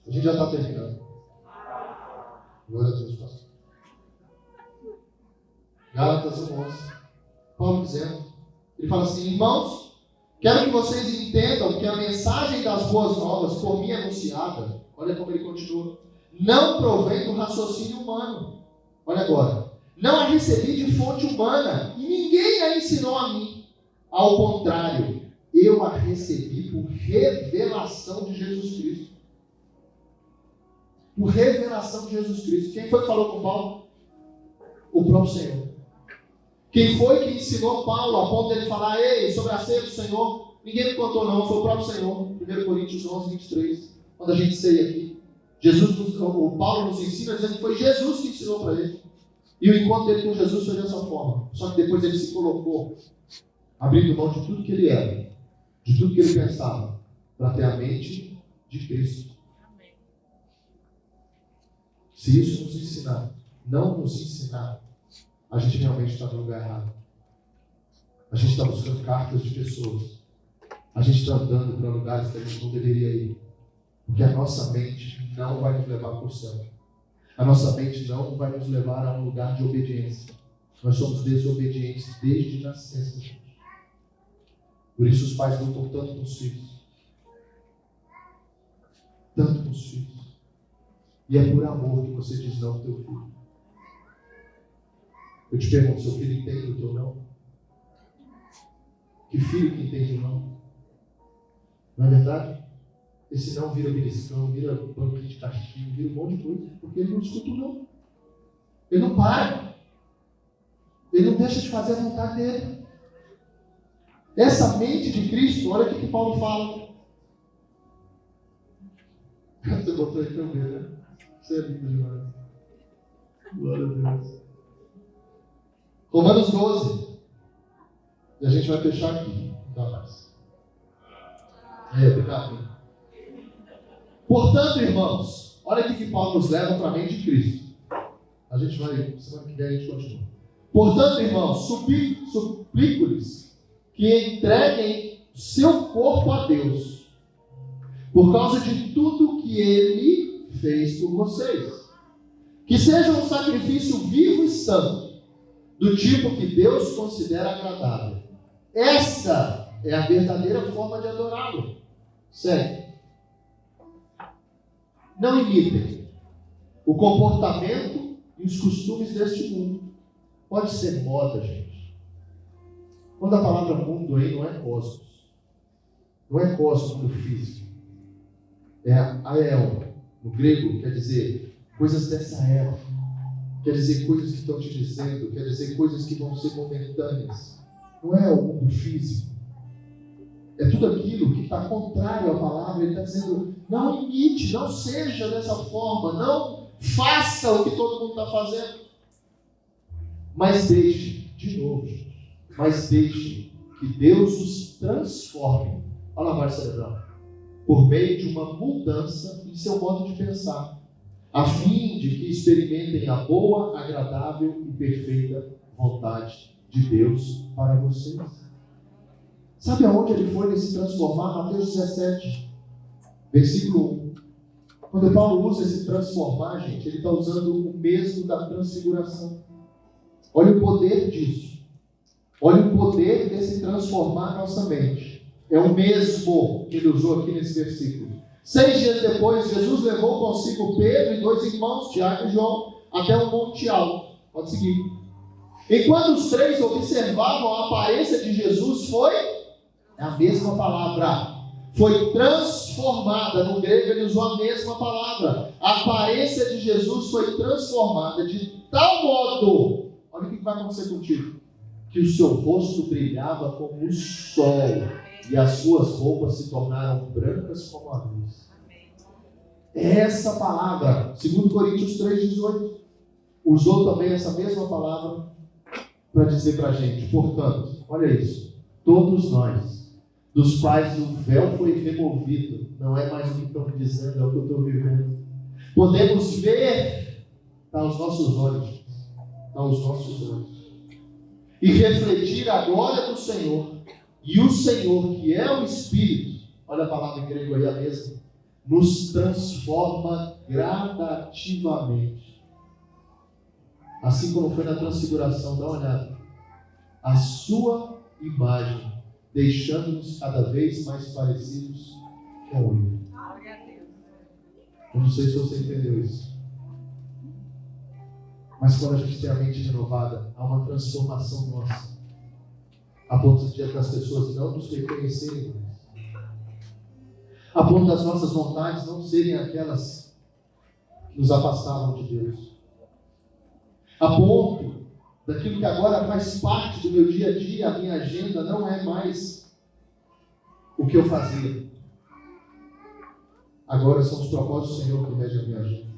A gente já está terminando. Glória a Deus, pastor. Gálatas 1:11. Paulo dizendo, ele fala assim: irmãos, quero que vocês entendam que a mensagem das boas novas por mim anunciada, olha como ele continua, não provém do raciocínio humano. Olha agora. Não a recebi de fonte humana e ninguém a ensinou a mim. Ao contrário, eu a recebi por revelação de Jesus Cristo. Por revelação de Jesus Cristo. Quem foi que falou com Paulo? O próprio Senhor. Quem foi que ensinou Paulo a ponto dele falar: ei, sobre a ceia do Senhor? Ninguém me contou não, foi o próprio Senhor. 1 Coríntios 11:23. Quando a gente ceia aqui, o Paulo nos ensina dizendo que foi Jesus que ensinou para ele. E o encontro dele com Jesus foi dessa forma. Só que depois ele se colocou, abrindo mão de tudo que ele era, de tudo que ele pensava, para ter a mente de Cristo. Se isso nos ensinar, não nos ensinar, a gente realmente está no lugar errado. A gente está buscando cartas de pessoas. A gente está andando para lugares que a gente não deveria ir. Porque a nossa mente não vai nos levar para o céu. A nossa mente não vai nos levar a um lugar de obediência. Nós somos desobedientes desde nascença. Por isso os pais lutam tanto com os filhos. Tanto com os filhos. E é por amor que você diz não ao teu filho. Eu te pergunto, seu filho entende o teu não? Que filho que entende o não? Não é verdade? Esse não vira beliscão, vira banquinho de castigo, vira um monte de coisa, porque ele não escuta o não. Ele não para. Ele não deixa de fazer a vontade dele. Essa mente de Cristo, olha o que Paulo fala. Você botou aí também, né? Você é lindo demais. Glória a Deus. Romanos 12. E a gente vai fechar aqui. Não dá mais. Obrigado. Portanto, irmãos, olha aqui que Paulo nos leva para a mente de Cristo. A gente vai, semana que vem a gente continua. Portanto, irmãos, suplico-lhes que entreguem seu corpo a Deus, por causa de tudo que Ele fez por vocês. Que seja um sacrifício vivo e santo, do tipo que Deus considera agradável. Essa é a verdadeira forma de adorá-lo. Segue. Não imitem o comportamento e os costumes deste mundo. Pode ser moda, gente. Quando a palavra mundo aí não é cosmos. Não é cosmos no físico. É aeon. No grego quer dizer coisas dessa era. Quer dizer coisas que estão te dizendo, quer dizer coisas que vão ser momentâneas. Não é o mundo físico. É tudo aquilo que está contrário à palavra. Ele está dizendo, não imite, não seja dessa forma, não faça o que todo mundo está fazendo. Mas deixe, de novo, mas deixe que Deus os transforme. Olha a lavagem cerebral. Por meio de uma mudança em seu modo de pensar, a fim de que experimentem a boa, agradável e perfeita vontade de Deus para vocês. Sabe aonde ele foi se transformar? Mateus 17, versículo 1. Quando Paulo usa esse transformar, gente, ele está usando o mesmo da transfiguração. Olha o poder disso. Olha o poder desse transformar nossa mente. É o mesmo que ele usou aqui nesse versículo. 6 dias depois, Jesus levou consigo Pedro e 2 irmãos, Tiago e João, até um monte alto. Pode seguir. Enquanto os 3 observavam a aparência de Jesus, foi a mesma palavra. Foi transformada. No grego ele usou a mesma palavra. A aparência de Jesus foi transformada de tal modo. Olha o que vai acontecer contigo. Que o seu rosto brilhava como o sol. E as suas roupas se tornaram brancas como a luz. Essa palavra, 2 Coríntios 3,18, usou também essa mesma palavra para dizer para a gente, portanto, olha isso, todos nós, dos quais o véu foi removido, não é mais o que estão me dizendo, é o que eu estou vivendo, podemos ver, está aos nossos olhos, e refletir a glória do Senhor. E o Senhor, que é o Espírito, olha a palavra em grego aí a mesma, nos transforma gradativamente. Assim como foi na transfiguração, dá uma olhada. A sua imagem, deixando-nos cada vez mais parecidos com Ele. Eu não sei se você entendeu isso. Mas quando a gente tem a mente renovada, há uma transformação nossa. A ponto de as pessoas não nos reconhecerem, a ponto das nossas vontades não serem aquelas que nos afastavam de Deus, a ponto daquilo que agora faz parte do meu dia a dia, a minha agenda não é mais o que eu fazia. Agora são os propósitos do Senhor que regem a minha agenda.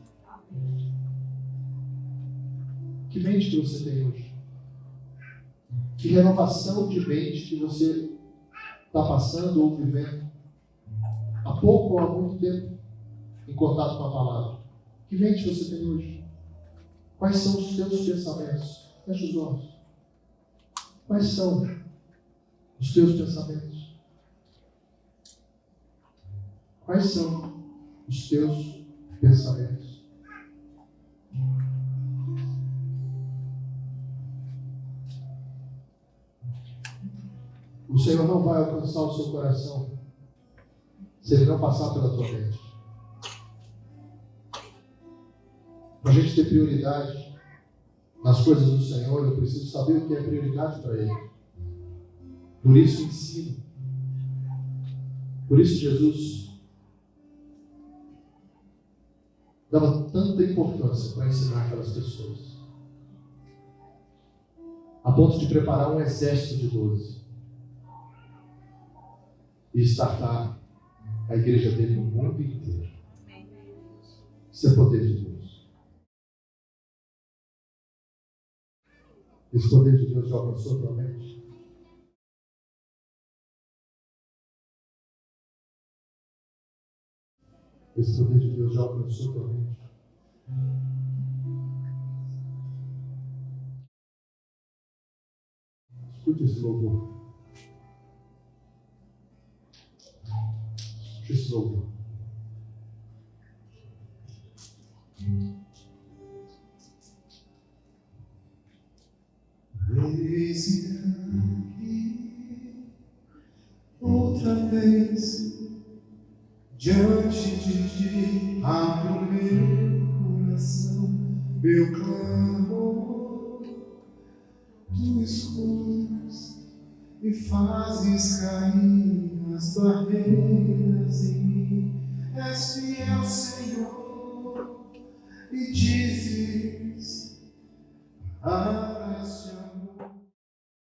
Que mente que você tem hoje? Que renovação de mente que você está passando ou vivendo? Há pouco ou há muito tempo em contato com a palavra. Que mente você tem hoje? Quais são os seus pensamentos? Feche os olhos. Quais são os teus pensamentos? Quais são os teus pensamentos? O Senhor não vai alcançar o seu coração se Ele não passar pela tua mente. Para a gente ter prioridade nas coisas do Senhor, eu preciso saber o que é prioridade para Ele. Por isso ensino. Por isso Jesus dava tanta importância para ensinar aquelas pessoas, a ponto de preparar um exército de 12 e startar a igreja dele no mundo inteiro. Isso é poder de Deus. Esse poder de Deus já alcançou a tua mente? Esse poder de Deus já alcançou a tua mente? Escute esse louvor. Escute esse louvor. Eis aqui outra vez diante de ti, abro meu coração, meu clamor, tu escutas e fazes cair as barreiras em mim. És fiel, Senhor, e dizes: abraça